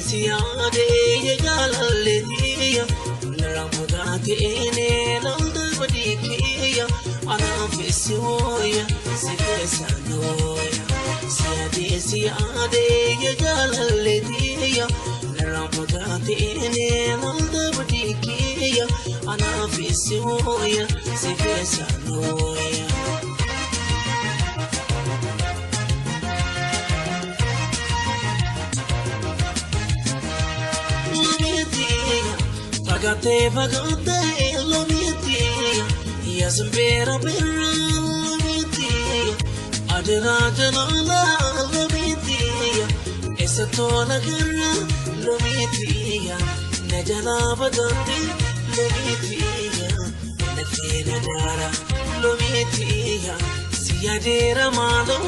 siyaade jaalalleetiya ramadaatine lalda badikiya anafisi woya sifesanoya siyaade jaalalleetiya ramadaatine lalda badikiya anafisi woya sifesanoya Pagate lo mitia ya sembera berra lo mitia adera janala lo mitia esa tola garra lo mitia najala bagate lo mitia natena dara lo mitia siyadera malo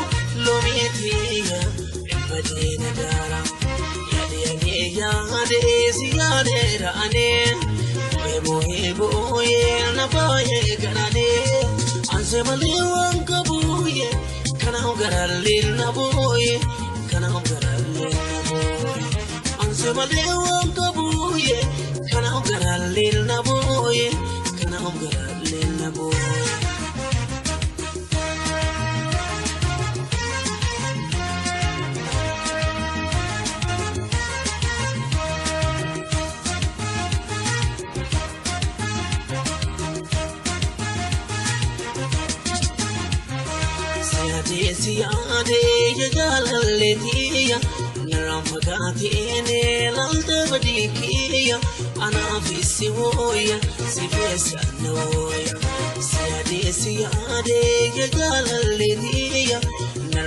lo mitia badena dara Yade siyade rane Emo ye na baye ganane Anse maliwan kabuye Kana garalil na boye Kana garalil na boye Anse maliwan kabuye Kana garalil na boye Kana garalil na boye Siyaade jaalalleetiya ramadaatine lalda badikiya anafisi woya sifesanoya siyaade jaalalleetiya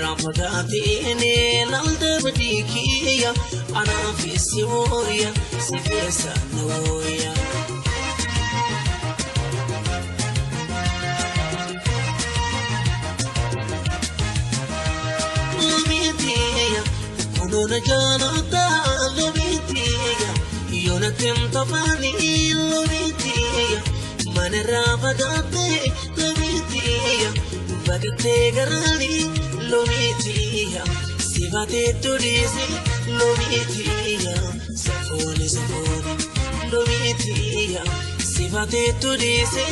ramadaatine lalda badikiya anafisi woya sifesanoya Dona janata lo mitia Yona tenta fani lo mitia Manera bagate lo mitia Bagate garali lo mitia Sivate turisi lo mitia Safoni lo mitia Sivate turisi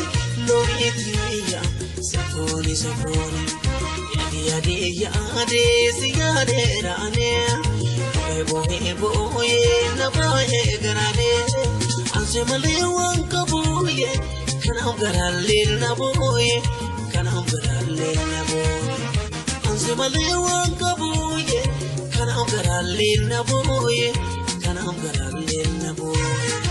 lo mitia Safoni Yade siyade rane Ebo ye na baye garane Anse maliwan kabuye Kanam garalil na boye Kanam garalil na boye Anse maliwan kabuye Kanam garalil na boye Kanam garalil na boye